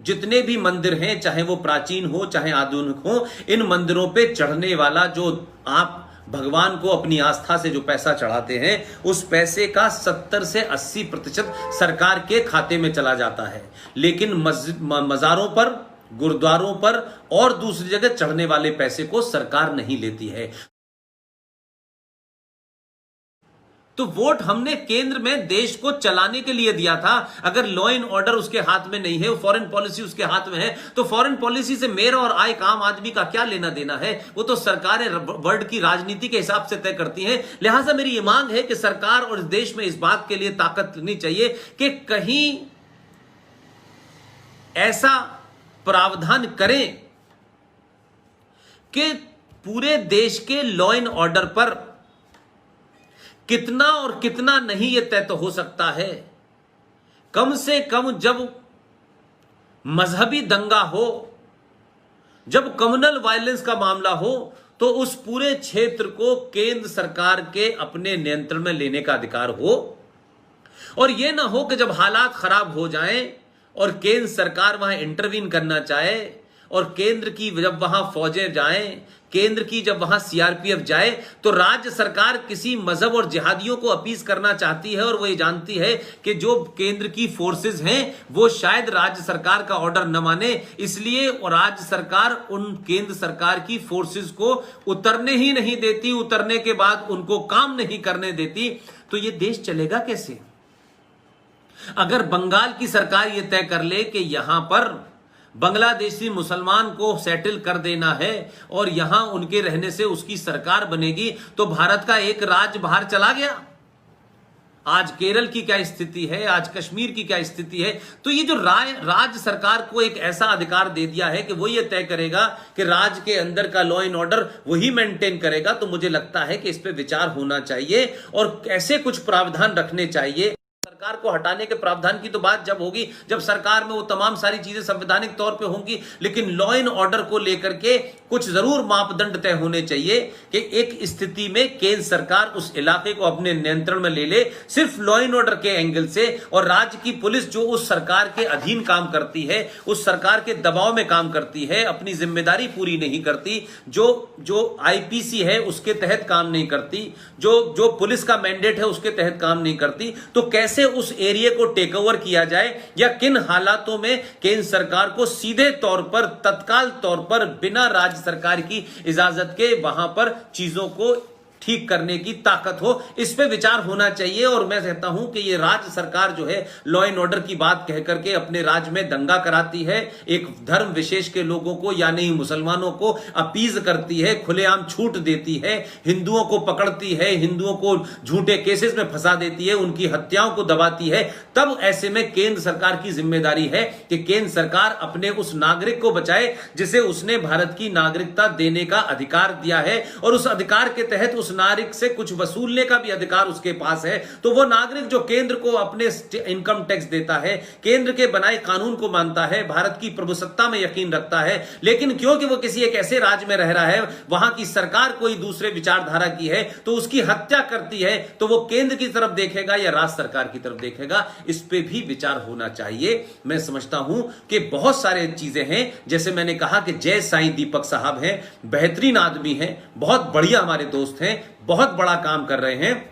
जितने भी मंदिर हैं, चाहे वो प्राचीन हो चाहे आधुनिक हो, इन मंदिरों पे चढ़ने वाला जो आप भगवान को अपनी आस्था से जो पैसा चढ़ाते हैं, उस पैसे का 70 से 80% सरकार के खाते में चला जाता है। लेकिन मज़ारों पर, गुरुद्वारों पर और दूसरी जगह चढ़ने वाले पैसे को सरकार नहीं लेती है। तो वोट हमने केंद्र में देश को चलाने के लिए दिया था। अगर लॉ एंड ऑर्डर उसके हाथ में नहीं है, फॉरेन पॉलिसी उसके हाथ में है, तो फॉरेन पॉलिसी से मेरा और आय का आम आदमी का क्या लेना देना है? वो तो सरकारें वर्ल्ड की राजनीति के हिसाब से तय करती हैं। लिहाजा मेरी ये मांग है कि सरकार और देश में इस बात के लिए ताकत लेनी चाहिए कि कहीं ऐसा प्रावधान करें कि पूरे देश के लॉ एंड ऑर्डर पर कितना और कितना नहीं यह तय तो हो सकता है। कम से कम जब मजहबी दंगा हो, जब कम्युनल वायलेंस का मामला हो, तो उस पूरे क्षेत्र को केंद्र सरकार के अपने नियंत्रण में लेने का अधिकार हो। और यह ना हो कि जब हालात खराब हो जाएं और केंद्र सरकार वहां इंटरवीन करना चाहे, और केंद्र की जब वहां फौजें जाएं, केंद्र की जब वहां सीआरपीएफ जाए, तो राज्य सरकार किसी मजहब और जिहादियों को अपीज करना चाहती है, और वो ये जानती है कि जो केंद्र की फोर्सेस हैं वो शायद राज्य सरकार का ऑर्डर न माने, इसलिए राज्य सरकार उन केंद्र सरकार की फोर्सेस को उतरने ही नहीं देती, उतरने के बाद उनको काम नहीं करने देती। तो ये देश चलेगा कैसे? अगर बंगाल की सरकार यह तय कर ले कि यहां पर बांग्लादेशी मुसलमान को सेटल कर देना है और यहां उनके रहने से उसकी सरकार बनेगी, तो भारत का एक राज्य बाहर चला गया। आज केरल की क्या स्थिति है, आज कश्मीर की क्या स्थिति है। तो ये जो राज्य सरकार को एक ऐसा अधिकार दे दिया है कि वो ये तय करेगा कि राज्य के अंदर का लॉ एंड ऑर्डर वही मेंटेन करेगा, तो मुझे लगता है कि इस पे विचार होना चाहिए और ऐसे कुछ प्रावधान रखने चाहिए। सरकार को हटाने के प्रावधान की तो बात जब होगी जब सरकार में वो तमाम सारी चीजें संवैधानिक तौर पे होंगी, लेकिन लॉ एंड ऑर्डर को लेकर के कुछ जरूर मापदंड तय होने चाहिए कि एक स्थिति में केंद्र सरकार उस इलाके को अपने नियंत्रण में ले ले, सिर्फ लॉ एंड ऑर्डर के एंगल से, और राज्य की पुलिस जो उस सरकार के अधीन काम करती है, उस सरकार के दबाव में काम करती है, अपनी जिम्मेदारी पूरी नहीं करती, जो आईपीसी है उसके तहत काम नहीं करती, जो पुलिस का मैंडेट है उसके तहत काम नहीं करती, तो कैसे उस एरिया को टेक ओवर किया जाए, या किन हालातों में केंद्र सरकार को सीधे तौर पर, तत्काल तौर पर, बिना राज्य सरकार की इजाजत के वहां पर चीजों को ठीक करने की ताकत हो, इस पे विचार होना चाहिए। और मैं कहता हूं कि ये राज्य सरकार जो है लॉ एंड ऑर्डर की बात कह करके अपने राज्य में दंगा कराती है, एक धर्म विशेष के लोगों को यानी मुसलमानों को अपीज करती है, खुलेआम छूट देती है, हिंदुओं को पकड़ती है, हिंदुओं को झूठे केसेस में फंसा देती है, उनकी हत्याओं को दबाती है। तब ऐसे में केंद्र सरकार की जिम्मेदारी है कि केंद्र सरकार अपने उस नागरिक को बचाए जिसे उसने भारत की नागरिकता देने का अधिकार दिया है, और उस अधिकार के तहत उस नागरिक से कुछ वसूलने का भी अधिकार उसके पास है। तो वो नागरिक जो केंद्र को अपने इनकम टैक्स देता है, केंद्र के बनाए कानून को मानता है, भारत की प्रभुसत्ता में यकीन रखता है, लेकिन क्योंकि वो किसी एक ऐसे राज्य में रह रहा है, वहां की सरकार कोई दूसरे विचारधारा की है, तो उसकी हत्या करती है, तो वो केंद्र की तरफ देखेगा या राज्य सरकार की तरफ देखेगा, इस पे भी विचार होना चाहिए। मैं समझता हूं कि बहुत सारे चीजें हैं, जैसे मैंने कहा कि जय साईं दीपक साहब हैं, बेहतरीन आदमी हैं, बहुत बढ़िया हमारे दोस्त हैं, बहुत बड़ा काम कर रहे हैं,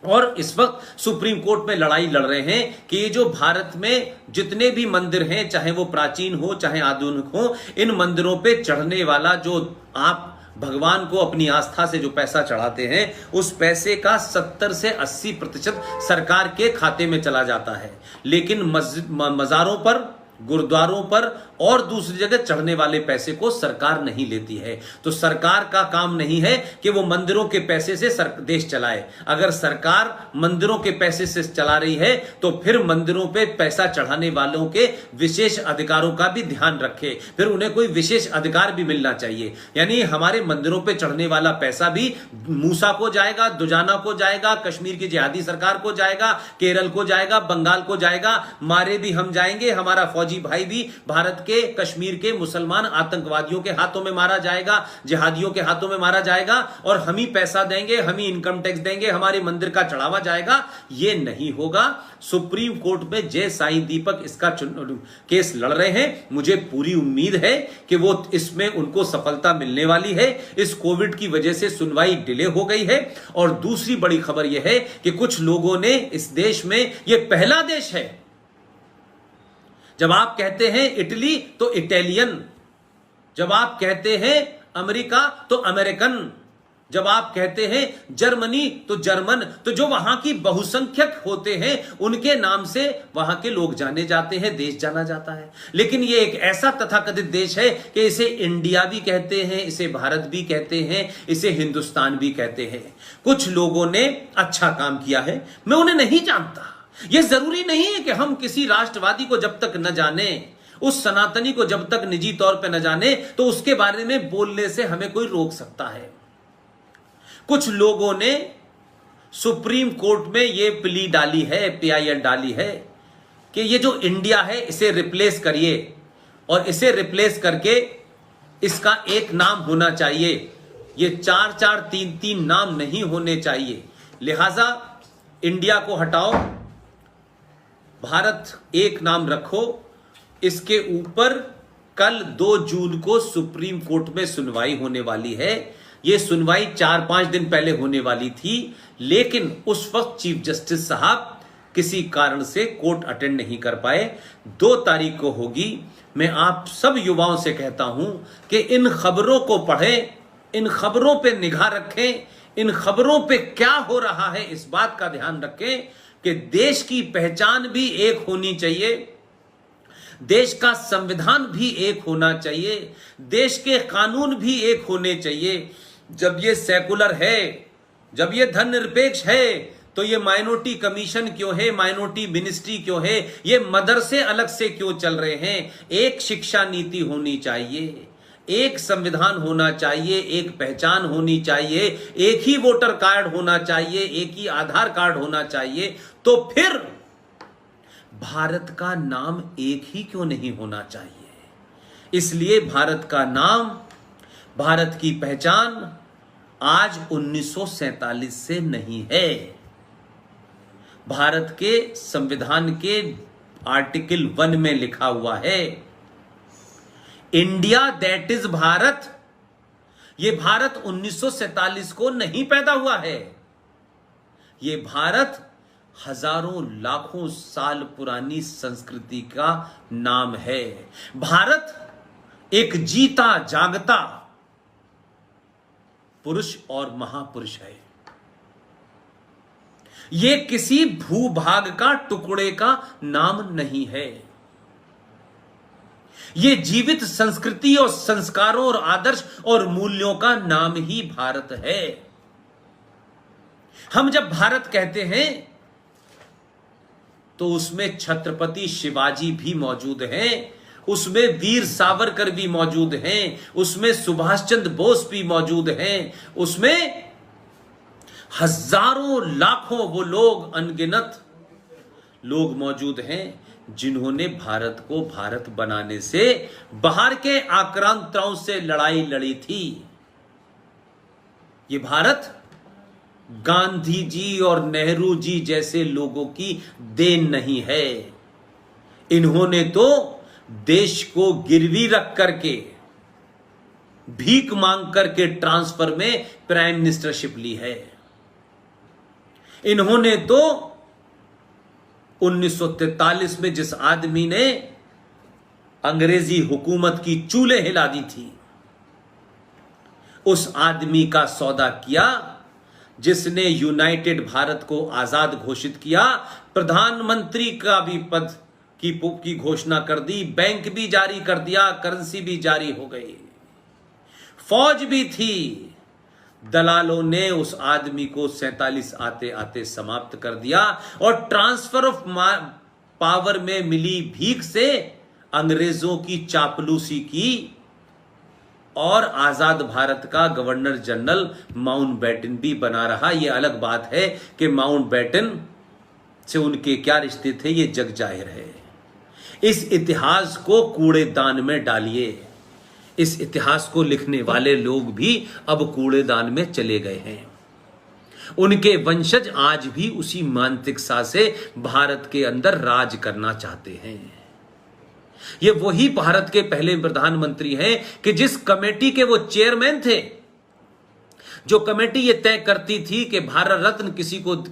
और इस वक्त सुप्रीम कोर्ट में लड़ाई लड़ रहे हैं कि ये जो भारत में जितने भी मंदिर हैं, चाहे वो प्राचीन हो चाहे आधुनिक हो, इन मंदिरों पे चढ़ने वाला जो आप भगवान को अपनी आस्था से जो पैसा चढ़ाते हैं, उस पैसे का 70 से 80% सरकार के खाते में चला जाता है। लेकिन मज़ारों पर, गुरुद्वारों पर और दूसरी जगह चढ़ने वाले पैसे को सरकार नहीं लेती है। तो सरकार का काम नहीं है कि वो मंदिरों के पैसे से देश चलाए। अगर सरकार मंदिरों के पैसे से चला रही है तो फिर मंदिरों पे पैसा चढ़ाने वालों के विशेष अधिकारों का भी ध्यान रखे, फिर उन्हें कोई विशेष अधिकार भी मिलना चाहिए। यानी हमारे मंदिरों पे चढ़ने वाला पैसा भी मूसा को जाएगा, दुजाना को जाएगा, कश्मीर की जिहादी सरकार को जाएगा, केरल को जाएगा, बंगाल को जाएगा, मारे भी हम जाएंगे, हमारा फौजी भाई भी भारत के के कश्मीर के मुसलमान आतंकवादियों के हाथों में मारा जाएगा, जिहादियों के हाथों में मारा जाएगा, और हम ही पैसा देंगे, हम ही इनकम टैक्स देंगे, हमारे मंदिर का चढ़ावा जाएगा। ये नहीं होगा। सुप्रीम कोर्ट में जय साईं दीपक इसका केस लड़ रहे हैं। मुझे पूरी उम्मीद है कि वो इसमें उनको सफलता मिलने वाली है। इस कोविड की वजह से सुनवाई डिले हो गई है। और दूसरी बड़ी खबर यह है कि कुछ लोगों ने इस देश में, यह पहला देश है, जब आप कहते हैं इटली तो इटालियन, जब आप कहते हैं अमेरिका तो अमेरिकन, जब आप कहते हैं जर्मनी तो जर्मन, तो जो वहां की बहुसंख्यक होते हैं उनके नाम से वहां के लोग जाने जाते हैं, देश जाना जाता है। लेकिन यह एक ऐसा तथाकथित देश है कि इसे इंडिया भी कहते हैं, इसे भारत भी कहते हैं, इसे हिंदुस्तान भी कहते हैं। कुछ लोगों ने अच्छा काम किया है, मैं उन्हें नहीं जानता। यह जरूरी नहीं है कि हम किसी राष्ट्रवादी को जब तक न जाने, उस सनातनी को जब तक निजी तौर पर न जाने, तो उसके बारे में बोलने से हमें कोई रोक सकता है। कुछ लोगों ने सुप्रीम कोर्ट में यह प्ली डाली है, PIL डाली है कि ये जो इंडिया है इसे रिप्लेस करिए, और इसे रिप्लेस करके इसका एक नाम होना चाहिए। ये 4-4, 3-3 नाम नहीं होने चाहिए। लिहाजा इंडिया को हटाओ, भारत एक नाम रखो। इसके ऊपर कल 2 जून को सुप्रीम कोर्ट में सुनवाई होने वाली है। यह सुनवाई 4-5 दिन पहले होने वाली थी, लेकिन उस वक्त चीफ जस्टिस साहब किसी कारण से कोर्ट अटेंड नहीं कर पाए। 2 तारीख को होगी। मैं आप सब युवाओं से कहता हूं कि इन खबरों को पढ़ें, इन खबरों पे निगाह रखें, इन खबरों पे क्या हो रहा है इस बात का ध्यान रखें कि देश की पहचान भी एक होनी चाहिए, देश का संविधान भी एक होना चाहिए, देश के कानून भी एक होने चाहिए। जब ये सेकुलर है, जब ये धर्मनिरपेक्ष है, तो ये माइनॉरिटी कमीशन क्यों है, माइनॉरिटी मिनिस्ट्री क्यों है, ये मदरसे अलग से क्यों चल रहे हैं? एक शिक्षा नीति होनी चाहिए, एक संविधान होना चाहिए, एक पहचान होनी चाहिए, एक ही वोटर कार्ड होना चाहिए, एक ही आधार कार्ड होना चाहिए। तो फिर भारत का नाम एक ही क्यों नहीं होना चाहिए? इसलिए भारत का नाम, भारत की पहचान आज 1947 से नहीं है। भारत के संविधान के आर्टिकल 1 में लिखा हुआ है, इंडिया दैट इज भारत। यह भारत 1947 को नहीं पैदा हुआ है। यह भारत हजारों लाखों साल पुरानी संस्कृति का नाम है। भारत एक जीता जागता पुरुष और महापुरुष है। यह किसी भूभाग का टुकड़े का नाम नहीं है। यह जीवित संस्कृति और संस्कारों और आदर्श और मूल्यों का नाम ही भारत है। हम जब भारत कहते हैं तो उसमें छत्रपति शिवाजी भी मौजूद हैं, उसमें वीर सावरकर भी मौजूद हैं, उसमें सुभाष चंद्र बोस भी मौजूद हैं, उसमें हजारों लाखों वो लोग, अनगिनत लोग मौजूद हैं जिन्होंने भारत को भारत बनाने से, बाहर के आक्रांताओं से लड़ाई लड़ी थी। ये भारत गांधी जी और नेहरू जी जैसे लोगों की देन नहीं है। इन्होंने तो देश को गिरवी रख करके, भीख मांग करके ट्रांसफर में प्राइम मिनिस्टरशिप ली है। इन्होंने तो 1943 में जिस आदमी ने अंग्रेजी हुकूमत की चूल्हे हिला दी थी, उस आदमी का सौदा किया जिसने यूनाइटेड भारत को आजाद घोषित किया, प्रधानमंत्री का भी पद की घोषणा कर दी, बैंक भी जारी कर दिया, करेंसी भी जारी हो गई, फौज भी थी। दलालों ने उस आदमी को 47 आते आते समाप्त कर दिया और ट्रांसफर ऑफ पावर में मिली भीख से अंग्रेजों की चापलूसी की और आजाद भारत का गवर्नर जनरल माउंटबेटन भी बना रहा। यह अलग बात है कि माउंटबेटन से उनके क्या रिश्ते थे, यह जग जाहिर है। इस इतिहास को कूड़ेदान में डालिए। इस इतिहास को लिखने वाले लोग भी अब कूड़ेदान में चले गए हैं। उनके वंशज आज भी उसी मानसिकता से भारत के अंदर राज करना चाहते हैं। ये वही भारत के पहले प्रधानमंत्री हैं कि जिस कमेटी के वो चेयरमैन थे, जो कमेटी ये तय करती थी कि भारत रत्न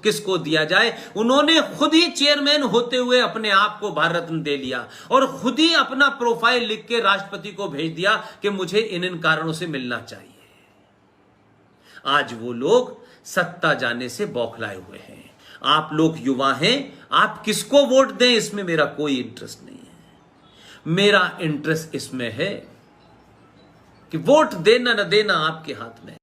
किसको दिया जाए, उन्होंने खुद ही चेयरमैन होते हुए अपने आप को भारत रत्न दे लिया और खुद ही अपना प्रोफाइल लिख के राष्ट्रपति को भेज दिया कि मुझे इन कारणों से मिलना चाहिए। आज वो लोग सत्ता जाने से बौखलाए हुए हैं। आप लोग युवा हैं, आप किसको वोट दें इसमें मेरा कोई इंटरेस्ट नहीं है। मेरा इंटरेस्ट इसमें है कि वोट देना न देना आपके हाथ में है।